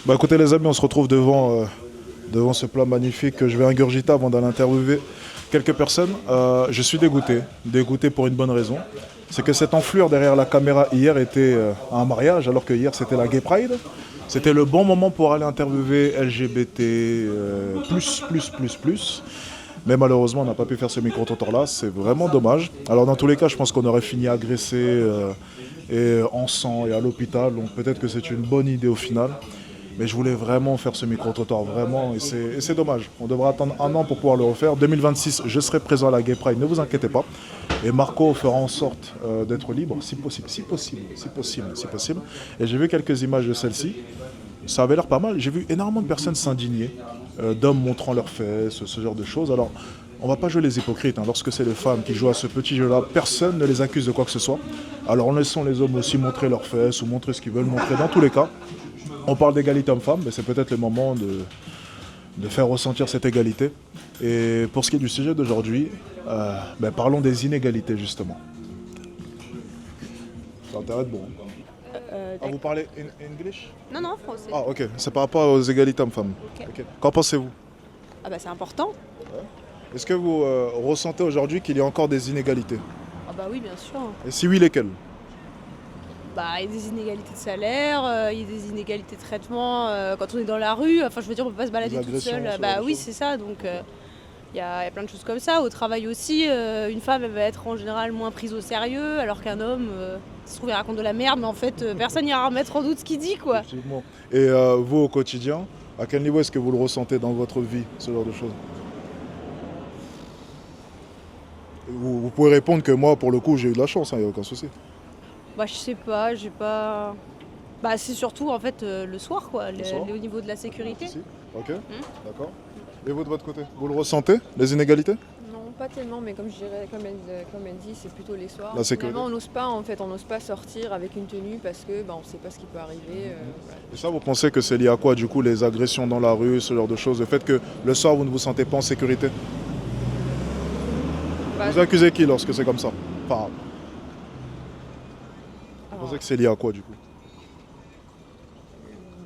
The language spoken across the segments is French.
Bah écoutez les amis, on se retrouve devant ce plat magnifique que je vais ingurgiter avant d'aller interviewer quelques personnes. Je suis dégoûté pour une bonne raison. C'est que cette enflure derrière la caméra hier était à un mariage, alors que hier c'était la Gay Pride. C'était le bon moment pour aller interviewer LGBT, plus. Mais malheureusement, on n'a pas pu faire ce micro-trottoir-là. C'est vraiment dommage. Alors dans tous les cas, je pense qu'on aurait fini agressé et en sang et à l'hôpital. Donc peut-être que c'est une bonne idée au final. Mais je voulais vraiment faire ce micro-trottoir, vraiment, et c'est dommage. On devra attendre un an pour pouvoir le refaire. 2026, je serai présent à la Gay Pride, ne vous inquiétez pas. Et Marco fera en sorte d'être libre, si possible. Et j'ai vu quelques images de celle-ci. Ça avait l'air pas mal. J'ai vu énormément de personnes s'indigner, d'hommes montrant leurs fesses, ce genre de choses. Alors, on ne va pas jouer les hypocrites. Lorsque c'est les femmes qui jouent à ce petit jeu-là, personne ne les accuse de quoi que ce soit. Alors, laissons les hommes aussi montrer leurs fesses ou montrer ce qu'ils veulent montrer. Dans tous les cas, on parle d'égalité homme-femme, mais c'est peut-être le moment de faire ressentir cette égalité. Et pour ce qui est du sujet d'aujourd'hui, parlons des inégalités justement. Ça intéresse bon. Vous parlez English? Non, français. Ah ok, c'est par rapport aux égalités hommes-femmes. Ok. Qu'en pensez-vous? Ah bah c'est important. Est-ce que vous ressentez aujourd'hui qu'il y a encore des inégalités? Ah bah oui, bien sûr. Et si oui, lesquelles? Bah il y a des inégalités de salaire, il y a des inégalités de traitement quand on est dans la rue. Enfin je veux dire, on peut pas se balader toute seule. Bah oui, c'est ça. Donc il y a plein de choses comme ça. Au travail aussi, une femme elle va être en général moins prise au sérieux, alors qu'un homme, ça se trouve il raconte de la merde, mais en fait personne n'ira remettre en doute ce qu'il dit quoi. Effectivement. Et vous au quotidien, à quel niveau est-ce que vous le ressentez dans votre vie, ce genre de choses? Vous pouvez répondre que moi, pour le coup, j'ai eu de la chance, il n'y a aucun souci. Bah je sais pas, j'ai pas. Bah c'est surtout en fait le soir quoi, au niveau de la sécurité. Si. Ok, d'accord. Et vous de votre côté, vous le ressentez, les inégalités? Non, pas tellement, mais comme je dirais, comme elle dit, c'est plutôt les soirs. La sécurité. Finalement, on n'ose pas sortir avec une tenue parce que on ne sait pas ce qui peut arriver. Voilà. Et ça, vous pensez que c'est lié à quoi, du coup, les agressions dans la rue, ce genre de choses, le fait que le soir, vous ne vous sentez pas en sécurité? Vous accusez qui lorsque c'est comme ça? Enfin, vous pensez que c'est lié à quoi, du coup?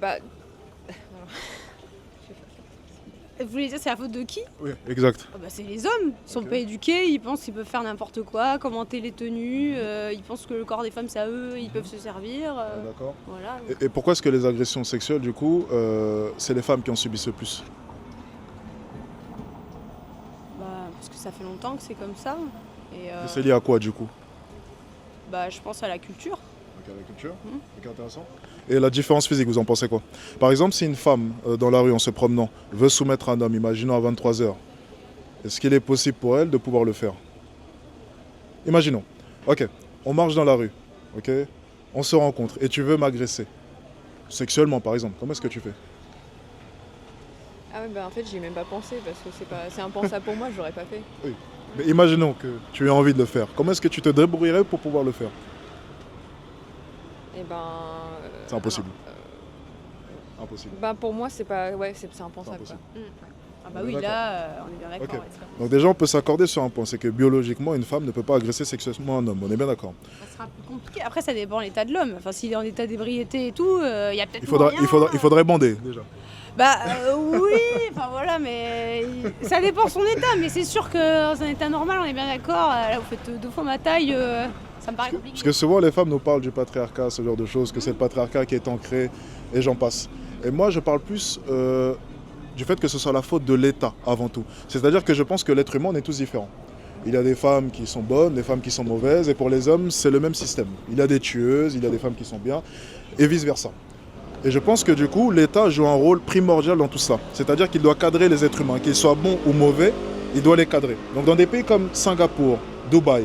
Bah, Vous voulez dire c'est la faute de qui? Oui, exact. Ah bah, c'est les hommes, ils sont pas éduqués, ils pensent qu'ils peuvent faire n'importe quoi, commenter les tenues, ils pensent que le corps des femmes c'est à eux, ils peuvent se servir. D'accord. Voilà. Et pourquoi est-ce que les agressions sexuelles, du coup, c'est les femmes qui en subissent le plus? Bah, parce que ça fait longtemps que c'est comme ça. Et, Et c'est lié à quoi, du coup? bah, je pense à la culture. Ok, la culture. Ok, intéressant. Et la différence physique, vous en pensez quoi? Par exemple, si une femme, dans la rue, en se promenant, veut soumettre un homme, imaginons à 23 heures, est-ce qu'il est possible pour elle de pouvoir le faire? Imaginons. Ok, on marche dans la rue, ok, on se rencontre et tu veux m'agresser. Sexuellement, par exemple, comment est-ce que tu fais? ah ouais, en fait, j'y ai même pas pensé parce que c'est impensable pour moi, je l'aurais pas fait. Oui. Mais imaginons que tu aies envie de le faire. Comment est-ce que tu te débrouillerais pour pouvoir le faire? Et C'est impossible. Impossible. pour moi, c'est pas, ouais, c'est impensable. impossible. Quoi. Ah bah oui, là, on est bien d'accord. Ok. avec ça. Donc déjà, on peut s'accorder sur un point, c'est que biologiquement, une femme ne peut pas agresser sexuellement un homme. On est bien d'accord? Ça sera plus compliqué. Après, ça dépend de l'état de l'homme. Enfin, s'il est en état d'ébriété et tout, il y a peut-être Il faudrait bander, déjà. Bah oui, enfin voilà, mais ça dépend de son état. Mais c'est sûr que dans un état normal, on est bien d'accord. Là, vous faites 2 fois ma taille, ça me paraît compliqué. Parce que souvent, les femmes nous parlent du patriarcat, ce genre de choses, que c'est le patriarcat qui est ancré, et j'en passe. Et moi, je parle plus du fait que ce soit la faute de l'État, avant tout. C'est-à-dire que je pense que l'être humain, on est tous différents. Il y a des femmes qui sont bonnes, des femmes qui sont mauvaises, et pour les hommes, c'est le même système. Il y a des tueuses, il y a des femmes qui sont bien, et vice-versa. Et je pense que du coup, l'État joue un rôle primordial dans tout ça. C'est-à-dire qu'il doit cadrer les êtres humains, qu'ils soient bons ou mauvais, il doit les cadrer. Donc dans des pays comme Singapour, Dubaï,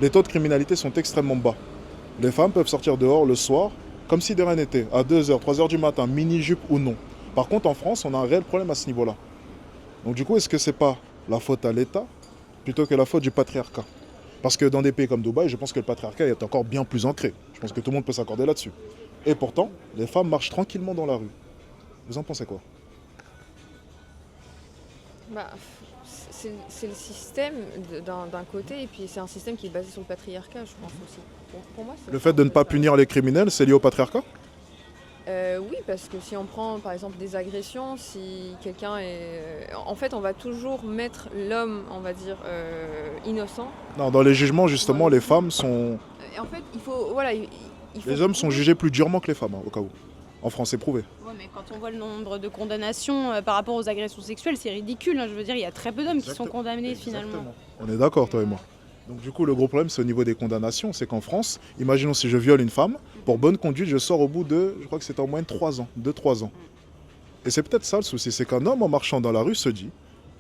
les taux de criminalité sont extrêmement bas. Les femmes peuvent sortir dehors le soir, comme si de rien n'était, à 2h, 3h du matin, mini-jupe ou non. Par contre, en France, on a un réel problème à ce niveau-là. Donc du coup, est-ce que c'est pas la faute à l'État, plutôt que la faute du patriarcat? Parce que dans des pays comme Dubaï, je pense que le patriarcat est encore bien plus ancré. Je pense que tout le monde peut s'accorder là-dessus. Et pourtant, les femmes marchent tranquillement dans la rue. Vous en pensez quoi? C'est le système d'un côté, et puis c'est un système qui est basé sur le patriarcat, je pense aussi. Pour moi, Le fait de ne pas punir les criminels, c'est lié au patriarcat? Oui, parce que si on prend par exemple des agressions, si quelqu'un est... En fait, on va toujours mettre l'homme, on va dire, innocent. Non, dans les jugements, justement, les femmes sont... Et en fait, il faut... Voilà, il faut Les hommes sont prouver- jugés plus durement que les femmes, hein, au cas où. En France, c'est prouvé. Ouais, mais quand on voit le nombre de condamnations par rapport aux agressions sexuelles, c'est ridicule. Je veux dire, il y a très peu d'hommes qui sont condamnés finalement. On est d'accord, toi et moi. Donc du coup, le gros problème, c'est au niveau des condamnations. C'est qu'en France, imaginons si je viole une femme, pour bonne conduite, je sors au bout de, je crois que c'est en moyenne 3 ans, 2-3 ans. Et c'est peut-être ça le souci, c'est qu'un homme en marchant dans la rue se dit,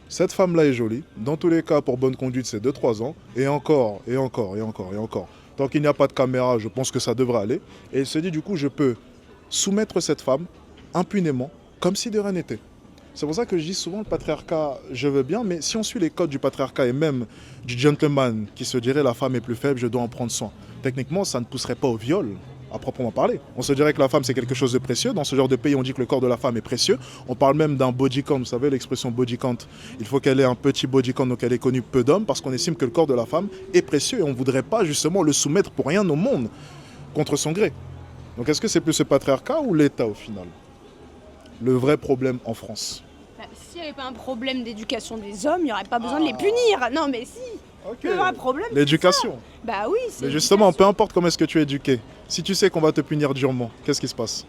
cette femme-là est jolie, dans tous les cas, pour bonne conduite, c'est 2-3 ans, et encore, et encore, et encore, et encore. Tant qu'il n'y a pas de caméra, je pense que ça devrait aller. Et il se dit, du coup, je peux soumettre cette femme impunément, comme si de rien n'était. C'est pour ça que je dis souvent le patriarcat, je veux bien, mais si on suit les codes du patriarcat et même du gentleman qui se dirait la femme est plus faible, je dois en prendre soin, techniquement, ça ne pousserait pas au viol, à proprement parler. On se dirait que la femme, c'est quelque chose de précieux. Dans ce genre de pays, on dit que le corps de la femme est précieux. On parle même d'un body count, vous savez l'expression body count. Il faut qu'elle ait un petit body count, donc elle ait connu peu d'hommes, parce qu'on estime que le corps de la femme est précieux et on ne voudrait pas justement le soumettre pour rien au monde, contre son gré. Donc est-ce que c'est plus ce patriarcat ou l'État au final? Le vrai problème en France. S'il n'y avait pas un problème d'éducation des hommes, il n'y aurait pas besoin de les punir. Non, mais si. Le vrai problème, l'éducation. bah oui, c'est. Mais justement, peu l'éducation. importe comment est-ce que tu es éduqué, si tu sais qu'on va te punir durement, qu'est-ce qui se passe?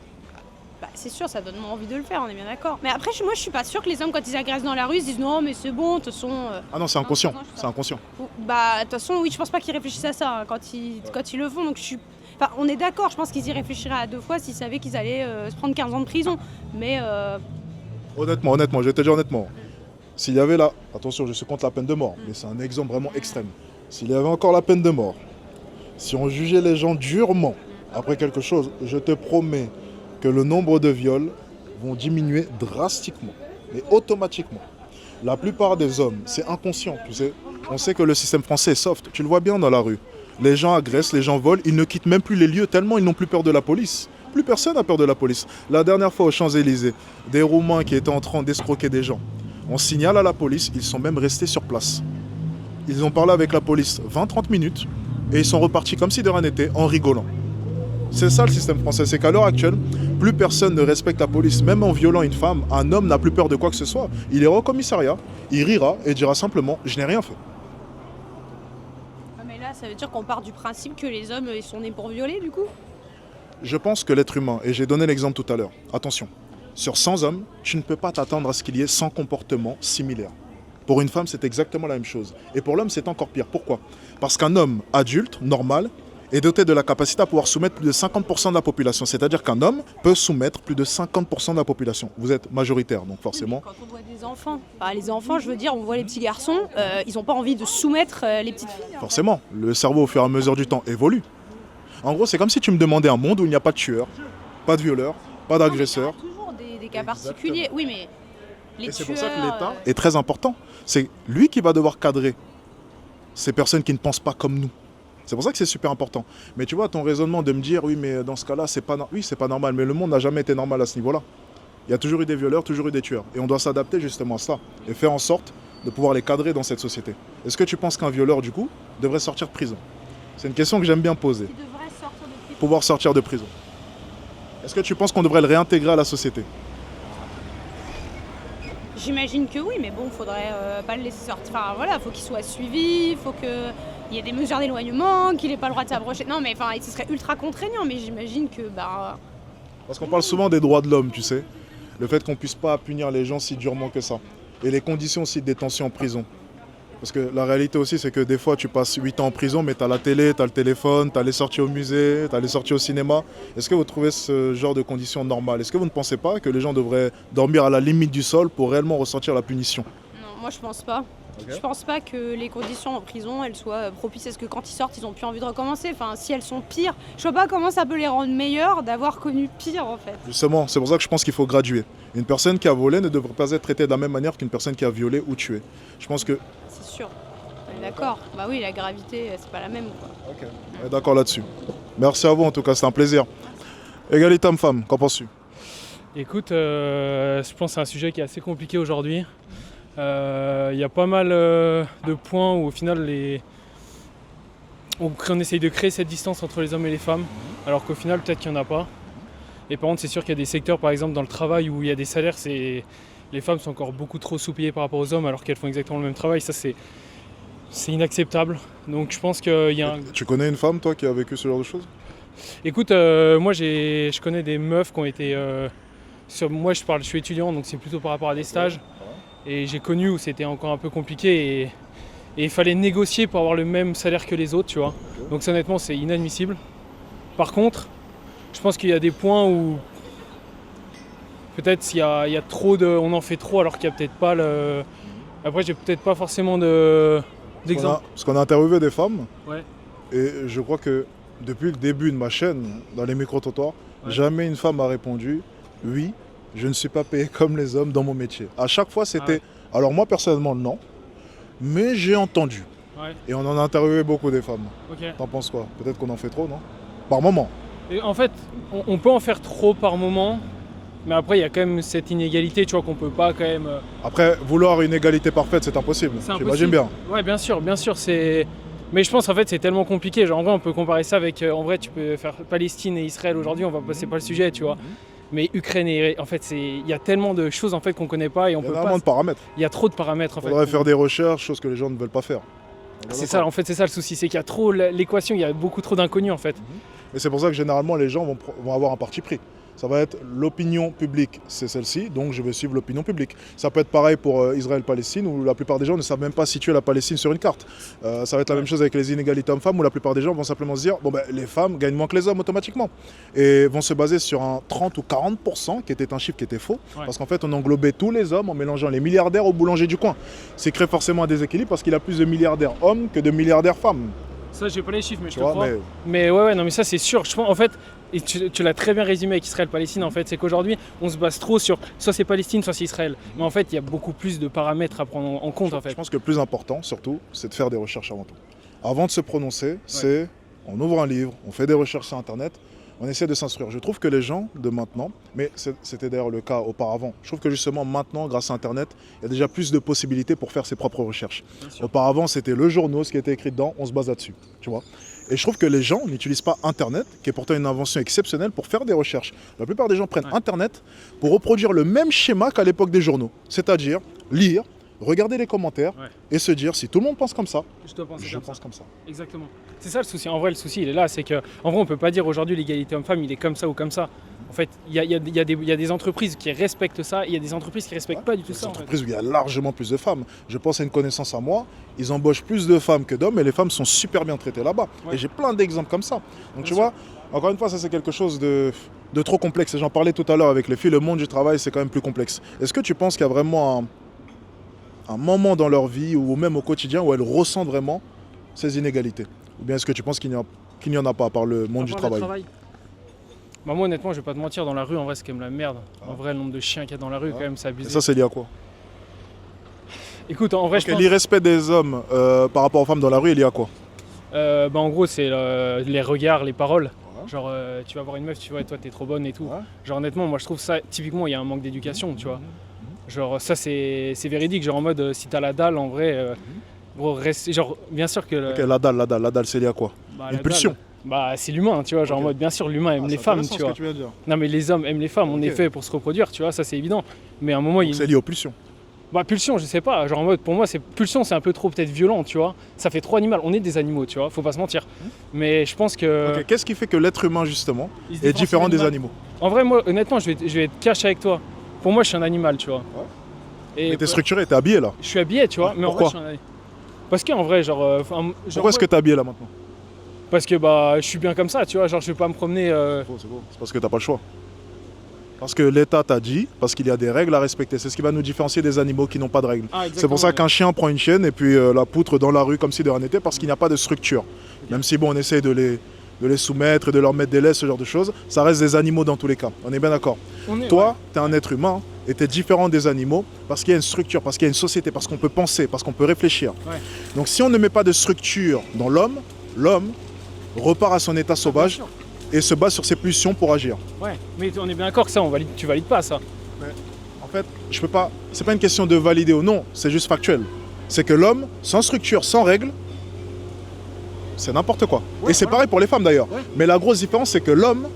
Bah, c'est sûr, ça donne moins envie de le faire, on est bien d'accord. Mais après, moi, je suis pas sûre que les hommes, quand ils agressent dans la rue, ils se disent non, mais c'est bon, de toute façon. Ah non, c'est inconscient. non, je sais C'est pas. inconscient. Bah, de toute façon, oui, je pense pas qu'ils réfléchissent à ça quand ils le font. Donc, je suis. Enfin, on est d'accord, je pense qu'ils y réfléchiraient à 2 fois s'ils savaient qu'ils allaient se prendre 15 ans de prison. Mais. Honnêtement, je vais te dire honnêtement. S'il y avait là, attention, je suis contre la peine de mort, mais c'est un exemple vraiment extrême. S'il y avait encore la peine de mort, si on jugeait les gens durement après quelque chose, je te promets que le nombre de viols vont diminuer drastiquement, mais automatiquement. La plupart des hommes, c'est inconscient, tu sais. On sait que le système français est soft, tu le vois bien dans la rue. Les gens agressent, les gens volent, ils ne quittent même plus les lieux tellement ils n'ont plus peur de la police. Plus personne n'a peur de la police. La dernière fois aux Champs-Élysées, des Roumains qui étaient en train d'escroquer des gens. On signale à la police, ils sont même restés sur place. Ils ont parlé avec la police 20-30 minutes et ils sont repartis comme si de rien n'était en rigolant. C'est ça le système français, c'est qu'à l'heure actuelle, plus personne ne respecte la police. Même en violant une femme, un homme n'a plus peur de quoi que ce soit. Il ira au commissariat, il rira et dira simplement « je n'ai rien fait ». Mais là, ça veut dire qu'on part du principe que les hommes, ils sont nés pour violer, du coup. Je pense que l'être humain, et j'ai donné l'exemple tout à l'heure, attention, sur 100 hommes, tu ne peux pas t'attendre à ce qu'il y ait 100 comportements similaires. Pour une femme, c'est exactement la même chose. Et pour l'homme, c'est encore pire. Pourquoi? Parce qu'un homme adulte, normal, est doté de la capacité à pouvoir soumettre plus de 50% de la population. C'est-à-dire qu'un homme peut soumettre plus de 50% de la population. Vous êtes majoritaire, donc forcément. Quand on voit des enfants, les enfants, je veux dire, on voit les petits garçons, ils n'ont pas envie de soumettre les petites filles. Forcément, le cerveau, au fur et à mesure du temps, évolue. En gros, c'est comme si tu me demandais un monde où il n'y a pas de tueur, pas de violeur, pas d'agresseur. Il y a toujours des cas particuliers. Oui, mais les Et c'est tueurs... pour ça que l'État est très important. C'est lui qui va devoir cadrer ces personnes qui ne pensent pas comme nous. C'est pour ça que c'est super important. Mais tu vois, ton raisonnement de me dire, oui, mais dans ce cas-là, c'est pas, oui, c'est pas normal. Mais le monde n'a jamais été normal à ce niveau-là. Il y a toujours eu des violeurs, toujours eu des tueurs. Et on doit s'adapter justement à ça. Et faire en sorte de pouvoir les cadrer dans cette société. Est-ce que tu penses qu'un violeur, du coup, devrait sortir de prison? C'est une question que j'aime bien poser. Qui devraient sortir de prison. Pouvoir sortir de prison. Est-ce que tu penses qu'on devrait le réintégrer à la société? J'imagine que oui, mais bon, faudrait pas le laisser sortir. Enfin voilà, faut qu'il soit suivi, faut qu'il y ait des mesures d'éloignement, qu'il ait pas le droit de s'approcher. Non, mais enfin, ce serait ultra contraignant, mais j'imagine que Parce qu'on parle souvent des droits de l'homme, tu sais. Le fait qu'on puisse pas punir les gens si durement que ça. Et les conditions aussi de détention en prison. Parce que la réalité aussi, c'est que des fois, tu passes 8 ans en prison, mais tu as la télé, tu as le téléphone, tu as les sorties au musée, tu as les sorties au cinéma. Est-ce que vous trouvez ce genre de conditions normales? Est-ce que vous ne pensez pas que les gens devraient dormir à la limite du sol pour réellement ressentir la punition? non, moi je pense pas. Ok. Je pense pas que les conditions en prison elles soient propices à ce que quand ils sortent, ils ont plus envie de recommencer. Enfin, si elles sont pires, je vois pas comment ça peut les rendre meilleurs d'avoir connu pire en fait. Justement, c'est pour ça que je pense qu'il faut graduer. Une personne qui a volé ne devrait pas être traitée de la même manière qu'une personne qui a violé ou tué. Je pense que... C'est sûr. On est d'accord. Bah oui, la gravité, c'est pas la même quoi. On est d'accord là-dessus. Merci à vous en tout cas, c'est un plaisir. Égalité homme-femme, qu'en penses-tu? Écoute, je pense que c'est un sujet qui est assez compliqué aujourd'hui. Il y a pas mal de points où au final on essaye de créer cette distance entre les hommes et les femmes, alors qu'au final peut-être qu'il n'y en a pas. Et par contre, c'est sûr qu'il y a des secteurs, par exemple, dans le travail où il y a des salaires, les femmes sont encore beaucoup trop sous-payées par rapport aux hommes alors qu'elles font exactement le même travail. Ça, c'est inacceptable. Donc je pense qu'il y a Tu connais une femme, toi, qui a vécu ce genre de choses? Écoute, moi je connais des meufs qui ont été... Moi je suis étudiant, donc c'est plutôt par rapport à des stages. Et j'ai connu où c'était encore un peu compliqué et il fallait négocier pour avoir le même salaire que les autres, tu vois. Donc ça, honnêtement, c'est inadmissible. Par contre, je pense qu'il y a des points où peut-être il y a trop de... On en fait trop alors qu'il n'y a peut-être pas le... Après, j'ai peut-être pas forcément d'exemple. Parce qu'on a interviewé des femmes. Ouais. Et je crois que depuis le début de ma chaîne, dans les micro-trottoirs, jamais une femme a répondu « Oui, je ne suis pas payé comme les hommes dans mon métier ». À chaque fois, c'était... Alors moi, personnellement, non. Mais j'ai entendu. Ouais. Et on en a interviewé beaucoup des femmes. Okay. T'en penses quoi? Peut-être qu'on en fait trop, non? Par moment. Et en fait, on peut en faire trop par moment. Mais après, il y a quand même cette inégalité, tu vois, qu'on peut pas quand même... Après, vouloir une égalité parfaite, c'est impossible. J'imagine bien. Ouais, bien sûr, c'est... Mais je pense en fait c'est tellement compliqué. Genre en vrai, on peut comparer ça avec... en vrai, tu peux faire Palestine et Israël aujourd'hui, c'est pas le sujet, tu vois. Mais Ukraine et... En fait, il y a tellement de choses en fait qu'on connaît pas et on peut pas... Il y a vraiment de paramètres. Il y a trop de paramètres en fait. Il faudrait faire des recherches, choses que les gens ne veulent pas faire. C'est ça, en fait, c'est ça le souci. C'est qu'il y a trop... L'équation, il y a beaucoup trop d'inconnus en fait. Et c'est pour ça que généralement les gens vont avoir un parti pris. Ça va être l'opinion publique, c'est celle-ci, donc je vais suivre l'opinion publique. Ça peut être pareil pour Israël-Palestine, où la plupart des gens ne savent même pas situer la Palestine sur une carte. Ça va être la même chose avec les inégalités hommes-femmes, où la plupart des gens vont simplement se dire bon, ben, les femmes gagnent moins que les hommes automatiquement. Et vont se baser sur un 30 ou 40%, qui était un chiffre qui était faux, parce qu'en fait on englobait tous les hommes en mélangeant les milliardaires au boulanger du coin. C'est créé forcément un déséquilibre parce qu'il y a plus de milliardaires hommes que de milliardaires femmes. Ça, j'ai pas les chiffres, mais je te crois. Mais ouais, non, mais ça, c'est sûr. Je pense, en fait, et tu l'as très bien résumé avec Israël-Palestine, en fait, c'est qu'aujourd'hui, on se base trop sur soit c'est Palestine, soit c'est Israël. Mais en fait, il y a beaucoup plus de paramètres à prendre en compte, en fait. Je pense que le plus important, surtout, c'est de faire des recherches avant tout. Avant de se prononcer, c'est on ouvre un livre, on fait des recherches sur Internet, on essaie de s'instruire. Je trouve que les gens de maintenant, mais c'était d'ailleurs le cas auparavant, je trouve que justement maintenant, grâce à Internet, il y a déjà plus de possibilités pour faire ses propres recherches. Auparavant, c'était le journal, ce qui était écrit dedans, on se base là-dessus, tu vois. Et je trouve que les gens n'utilisent pas Internet, qui est pourtant une invention exceptionnelle, pour faire des recherches. La plupart des gens prennent Internet pour reproduire le même schéma qu'à l'époque des journaux, c'est-à-dire lire, regarder les commentaires et se dire si tout le monde pense comme ça, je pense comme ça. Exactement. C'est ça le souci. En vrai, le souci, il est là. C'est qu'en vrai, on peut pas dire aujourd'hui l'égalité homme-femme, il est comme ça ou comme ça. En fait, il y a des entreprises qui respectent ça et il y a des entreprises qui respectent pas du tout ça. Des entreprises où il y a largement plus de femmes. Je pense à une connaissance à moi, ils embauchent plus de femmes que d'hommes et les femmes sont super bien traitées là-bas. Et j'ai plein d'exemples comme ça. Donc tu vois, encore une fois, ça c'est quelque chose de trop complexe. Et j'en parlais tout à l'heure avec les filles, le monde du travail c'est quand même plus complexe. Est-ce que tu penses qu'il y a vraiment un moment dans leur vie ou même au quotidien où elles ressentent vraiment ces inégalités? Ou bien est-ce que tu penses qu'il n'y en a pas à part le monde du travail? Bah moi honnêtement je vais pas te mentir, dans la rue en vrai c'est quand même la merde. En vrai le nombre de chiens qu'il y a dans la rue quand même c'est abusé. Et ça c'est lié à quoi? Écoute en vrai je pense... L'irrespect des hommes par rapport aux femmes dans la rue il y a quoi? Bah en gros c'est les regards, les paroles. Genre tu vas voir une meuf, tu vois toi t'es trop bonne et tout. Genre honnêtement moi je trouve ça typiquement il y a un manque d'éducation tu vois. Genre ça c'est véridique, genre en mode si t'as la dalle en vrai gros reste genre bien sûr que la dalle c'est lié à quoi? Une pulsion. Bah c'est l'humain tu vois, genre en mode bien sûr l'humain aime les femmes tu vois. Non mais les hommes aiment les femmes, on est fait pour se reproduire tu vois, ça c'est évident. Mais à un moment c'est lié aux pulsions. Bah pulsion je sais pas, genre en mode pour moi c'est pulsion c'est un peu trop peut-être violent tu vois. Ça fait trop animal, on est des animaux tu vois, faut pas se mentir. Mais je pense que... Qu'est-ce qui fait que l'être humain justement est différent des animaux? En vrai moi honnêtement je vais être cash avec toi. Pour moi je suis un animal tu vois. Mais t'es structuré, t'es habillé là. Je suis habillé tu vois, mais pourquoi? en vrai je suis un animal. Parce qu'en vrai genre... Pourquoi est-ce que t'es habillé là maintenant? Parce que bah je suis bien comme ça tu vois, genre je vais pas me promener... C'est parce que t'as pas le choix. Parce que l'État t'a dit, parce qu'il y a des règles à respecter. C'est ce qui va nous différencier des animaux qui n'ont pas de règles. C'est pour ça qu'un chien prend une chienne et puis la poutre dans la rue comme si de rien n'était, parce qu'il n'y a pas de structure. Même si bon on essaie de les soumettre et de leur mettre des laisses, ce genre de choses, ça reste des animaux dans tous les cas. On est bien d'accord. Toi, t'es un être humain et t'es différent des animaux parce qu'il y a une structure, parce qu'il y a une société, parce qu'on peut penser, parce qu'on peut réfléchir. Donc si on ne met pas de structure dans l'homme, l'homme repart à son état sauvage et se base sur ses pulsions pour agir. Ouais, mais on est bien d'accord que ça, tu valides pas ça. Mais, en fait, je peux pas. C'est pas une question de valider ou non, c'est juste factuel. C'est que l'homme, sans structure, sans règles, c'est n'importe quoi. Et c'est pareil pour les femmes d'ailleurs. Mais la grosse différence, c'est que l'homme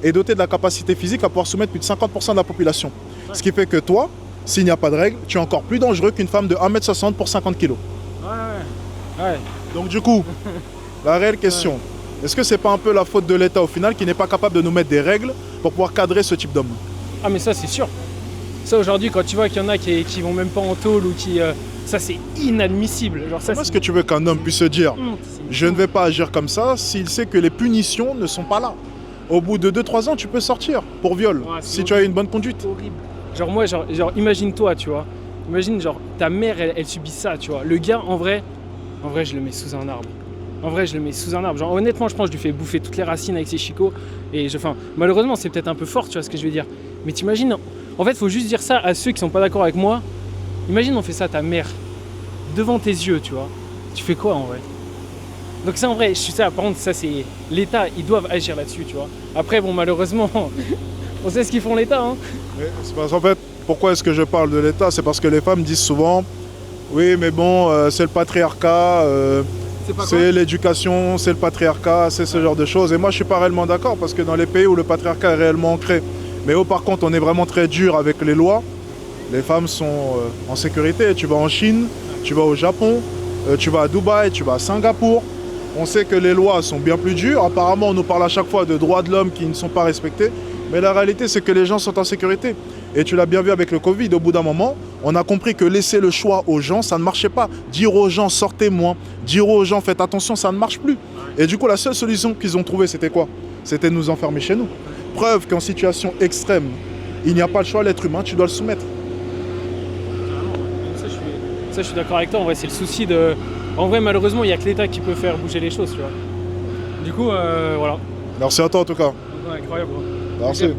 est doté de la capacité physique à pouvoir soumettre plus de 50% de la population. Ouais. Ce qui fait que toi, s'il n'y a pas de règles, tu es encore plus dangereux qu'une femme de 1m60 pour 50 kg. Ouais. Donc du coup, la réelle question, est-ce que c'est pas un peu la faute de l'État au final qui n'est pas capable de nous mettre des règles pour pouvoir cadrer ce type d'homme? Ah mais ça c'est sûr. Ça aujourd'hui quand tu vois qu'il y en a qui vont même pas en tôle ou qui... ça c'est inadmissible. Genre, Comment est-ce que tu veux qu'un homme puisse se dire je ne vais pas agir comme ça s'il sait que les punitions ne sont pas là? Au bout de 2-3 ans, tu peux sortir pour viol, si tu as une bonne conduite. Horrible. Genre moi, genre imagine-toi, tu vois. Imagine, genre, ta mère, elle subit ça, tu vois. Le gars, en vrai, je le mets sous un arbre. En vrai, je le mets sous un arbre. Genre, honnêtement, je pense que je lui fais bouffer toutes les racines avec ses chicots. Et malheureusement, c'est peut-être un peu fort, tu vois ce que je veux dire. Mais t'imagines, en fait, il faut juste dire ça à ceux qui sont pas d'accord avec moi. Imagine, on fait ça à ta mère, devant tes yeux, tu vois. Tu fais quoi, en vrai? Donc ça, en vrai, je suis ça. Par contre, ça, c'est l'État, ils doivent agir là-dessus, tu vois. Après, bon, malheureusement, on sait ce qu'ils font l'État, hein. C'est parce qu'en fait, pourquoi est-ce que je parle de l'État? C'est parce que les femmes disent souvent oui, mais bon, c'est le patriarcat, c'est l'éducation, c'est le patriarcat, c'est ce genre de choses. Et moi, je suis pas réellement d'accord parce que dans les pays où le patriarcat est réellement ancré, mais où par contre, on est vraiment très dur avec les lois, les femmes sont en sécurité. Tu vas en Chine, tu vas au Japon, tu vas à Dubaï, tu vas à Singapour. On sait que les lois sont bien plus dures. Apparemment, on nous parle à chaque fois de droits de l'homme qui ne sont pas respectés. Mais la réalité, c'est que les gens sont en sécurité. Et tu l'as bien vu avec le Covid, au bout d'un moment, on a compris que laisser le choix aux gens, ça ne marchait pas. Dire aux gens, sortez moins. Dire aux gens, faites attention, ça ne marche plus. Et du coup, la seule solution qu'ils ont trouvée, c'était quoi? C'était de nous enfermer chez nous. Preuve qu'en situation extrême, il n'y a pas le choix, l'être humain, tu dois le soumettre. Ça, je suis d'accord avec toi. En vrai, c'est le souci de... En vrai, malheureusement, il n'y a que l'État qui peut faire bouger les choses, tu vois. Du coup, voilà. Merci à toi, en tout cas. Ouais, incroyable. Merci.